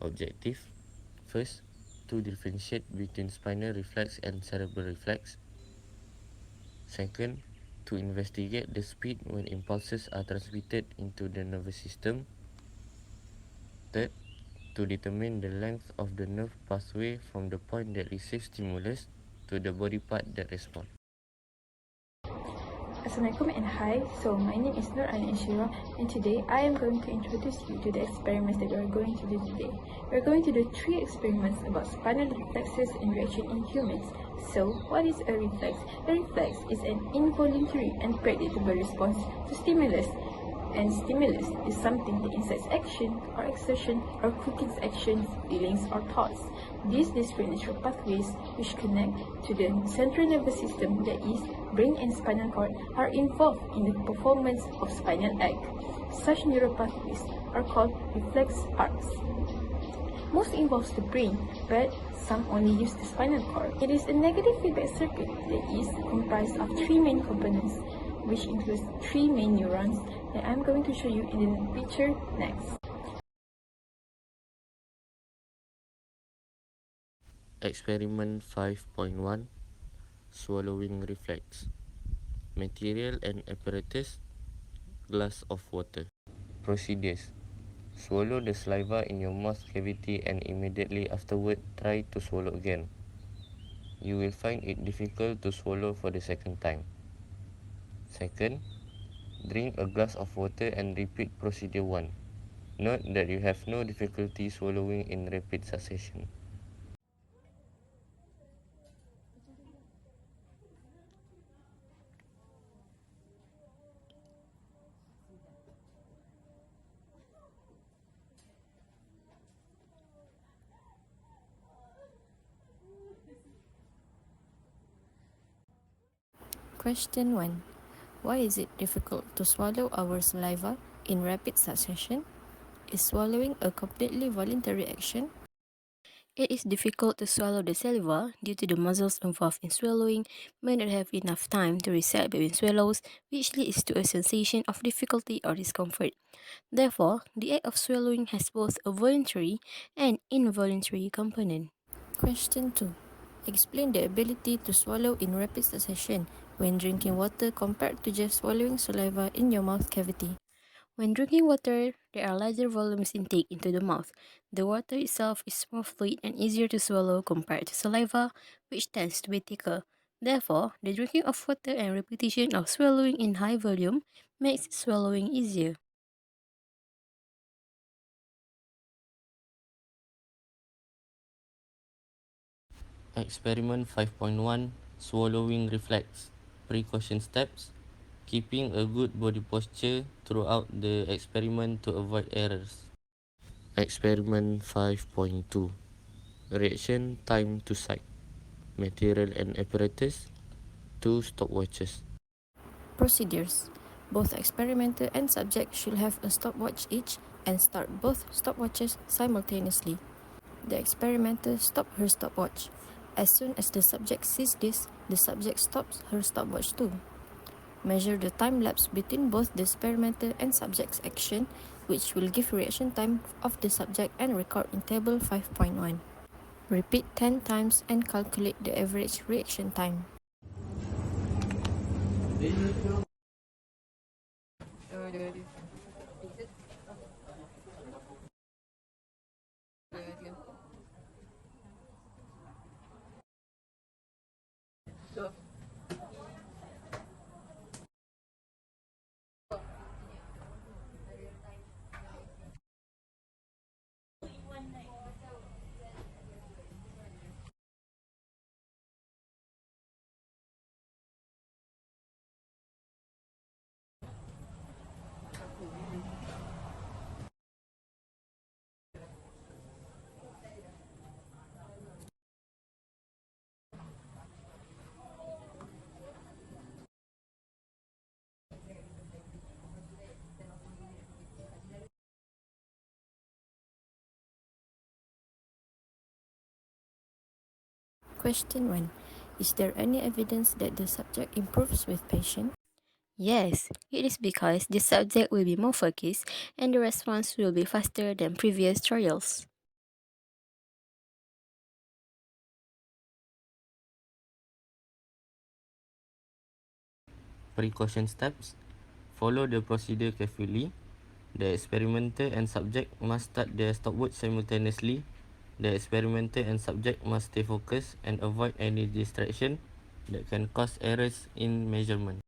Objective: first, to differentiate between spinal reflex and cerebral reflex. Second, to investigate the speed when impulses are transmitted into the nervous system. Third, to determine the length of the nerve pathway from the point that receives stimulus to the body part that responds. Assalamualaikum and hi, so my name is Nur Shira, and today I am going to introduce you to the experiments that we are going to do today. We are going to do 3 experiments about spinal reflexes and reaction in humans. So, what is a reflex? A reflex is an involuntary and predictable response to stimulus. And stimulus is something that incites action or exertion or quickens actions, feelings, or thoughts. These discrete neural pathways, which connect to the central nervous system, that is, brain and spinal cord, are involved in the performance of spinal act. Such neural pathways are called reflex arcs. Most involves the brain, but some only use the spinal cord. It is a negative feedback circuit that is comprised of 3 main components, which includes 3 main neurons that I'm going to show you in the picture next. Experiment 5.1, Swallowing Reflex. Material and apparatus: glass of water. Procedures: swallow the saliva in your mouth cavity and immediately afterward try to swallow again. You will find it difficult to swallow for the second time. Second, drink a glass of water and repeat procedure 1. Note that you have no difficulty swallowing in rapid succession. Question 1. Why is it difficult to swallow our saliva in rapid succession? Is swallowing a completely voluntary action? It is difficult to swallow the saliva due to the muscles involved in swallowing may not have enough time to reset between swallows, which leads to a sensation of difficulty or discomfort. Therefore, the act of swallowing has both a voluntary and involuntary component. Question 2. Explain the ability to swallow in rapid succession when drinking water compared to just swallowing saliva in your mouth cavity. When drinking water, there are larger volumes intake into the mouth. The water itself is more fluid and easier to swallow compared to saliva, which tends to be thicker. Therefore, the drinking of water and repetition of swallowing in high volume makes swallowing easier. Experiment 5.1, Swallowing Reflex. Precaution steps: keeping a good body posture throughout the experiment to avoid errors. Experiment 5.2, Reaction time to sight. Material and apparatus: 2 stopwatches. Procedures. Both experimenter and subject should have a stopwatch each and start both stopwatches simultaneously. The experimenter stopped her stopwatch. As soon as the subject sees this, the subject stops her stopwatch too. Measure the time lapse between both the experimenter and subject's action, which will give reaction time of the subject and record in table 5.1. Repeat 10 times and calculate the average reaction time. Question 1. Is there any evidence that the subject improves with patience? Yes, it is because the subject will be more focused and the response will be faster than previous trials. precaution steps. Follow the procedure carefully. The experimenter and subject must start their stopwatch simultaneously. The experimenter and subject must stay focused and avoid any distraction that can cause errors in measurement.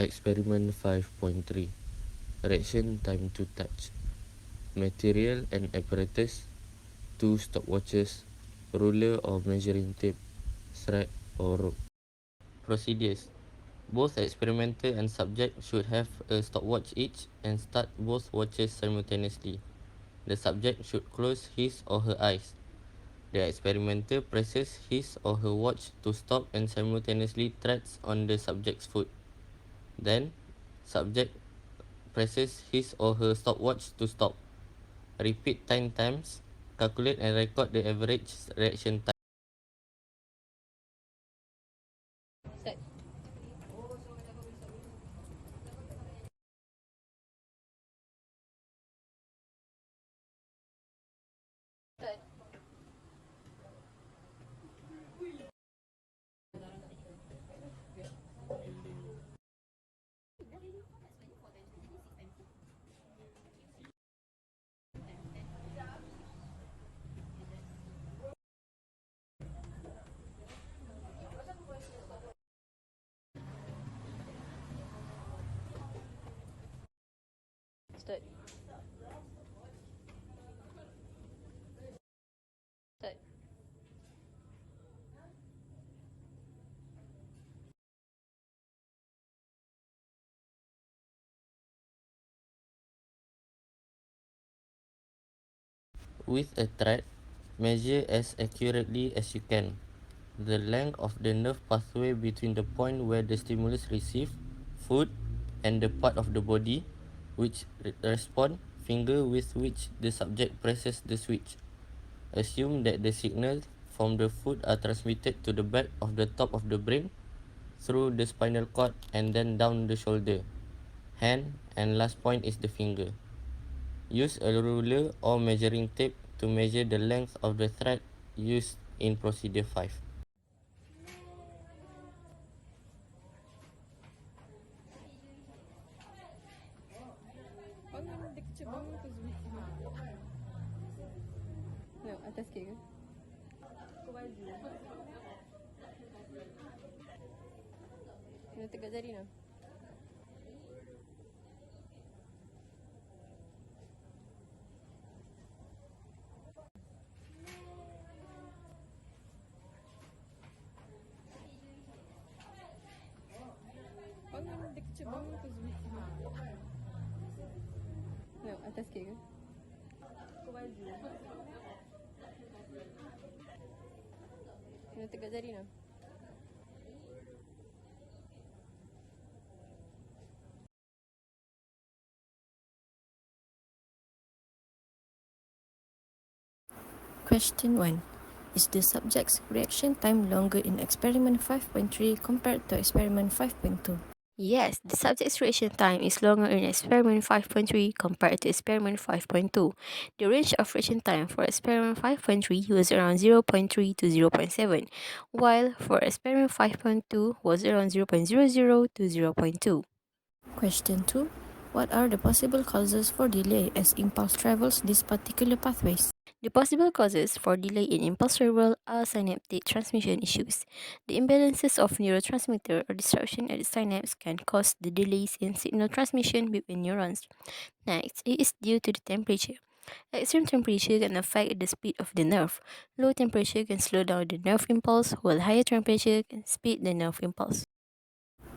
Experiment 5.3. Reaction time to touch. Material and apparatus: 2 stopwatches, ruler or measuring tape, thread or rope. Procedures: both experimenter and subject should have a stopwatch each and start both watches simultaneously. The subject should close his or her eyes. The experimenter presses his or her watch to stop and simultaneously treads on the subject's foot. Then, subject presses his or her stopwatch to stop. Repeat 10 times. Calculate and record the average reaction time. Start. Start. Start. With a thread, measure as accurately as you can the length of the nerve pathway between the point where the stimulus received, foot, and the part of the body which respond, finger with which the subject presses the switch. Assume that the signals from the foot are transmitted to the back of the top of the brain through the spinal cord and then down the shoulder, hand, and last point is the finger. Use a ruler or measuring tape to measure the length of the thread used in procedure 5. No, atas ke? Kena tegak jari nak. No, atas ke? Kena tegak jari nak. Question 1. Is the subject's reaction time longer in experiment 5.3 compared to experiment 5.2? Yes, the subject's reaction time is longer in experiment 5.3 compared to experiment 5.2. The range of reaction time for experiment 5.3 was around 0.3 to 0.7, while for experiment 5.2 was around 0.00 to 0.2. Question 2. What are the possible causes for delay as impulse travels these particular pathways? The possible causes for delay in impulse travel are synaptic transmission issues. The imbalances of neurotransmitter or disruption at the synapse can cause the delays in signal transmission between neurons. Next, it is due to the temperature. Extreme temperature can affect the speed of the nerve. Low temperature can slow down the nerve impulse, while higher temperature can speed the nerve impulse.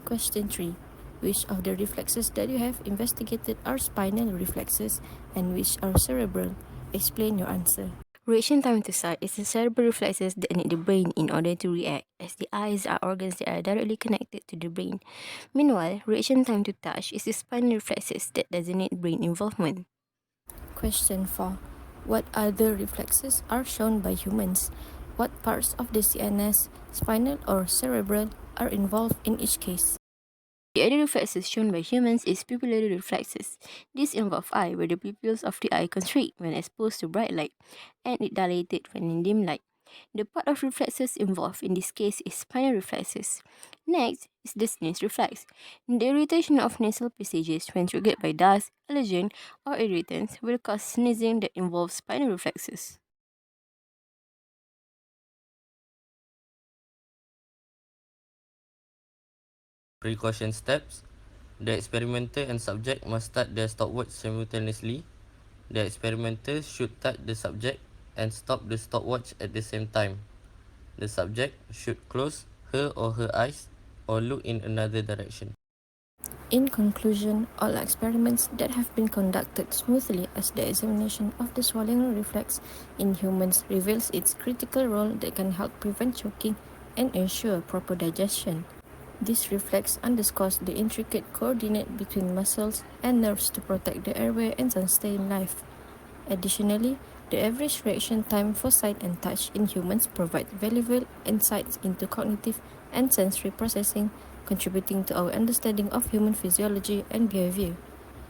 Question 3. Which of the reflexes that you have investigated are spinal reflexes and which are cerebral? Explain your answer. Reaction time to sight is the cerebral reflexes that need the brain in order to react, as the eyes are organs that are directly connected to the brain. Meanwhile, reaction time to touch is the spinal reflexes that doesn't need brain involvement. Question 4. What other reflexes are shown by humans? What parts of the CNS, spinal or cerebral, are involved in each case? The other reflexes shown by humans is pupillary reflexes. These involve eye, where the pupils of the eye constrict when exposed to bright light, and it dilated when in dim light. The part of reflexes involved in this case is spinal reflexes. Next, is the sneeze reflex. The irritation of nasal passages when triggered by dust, allergen, or irritants will cause sneezing that involves spinal reflexes. Precaution steps. The experimenter and subject must start their stopwatch simultaneously. The experimenter should touch the subject and stop the stopwatch at the same time. The subject should close her or her eyes or look in another direction. In conclusion, all experiments that have been conducted smoothly as the examination of the swallowing reflex in humans reveals its critical role that can help prevent choking and ensure proper digestion. This reflex underscores the intricate coordinate between muscles and nerves to protect the airway and sustain life. Additionally, the average reaction time for sight and touch in humans provides valuable insights into cognitive and sensory processing, contributing to our understanding of human physiology and behavior.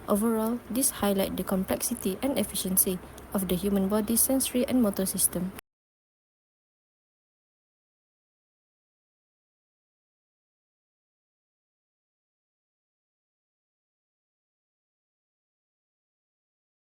Overall, this highlights the complexity and efficiency of the human body's sensory and motor system.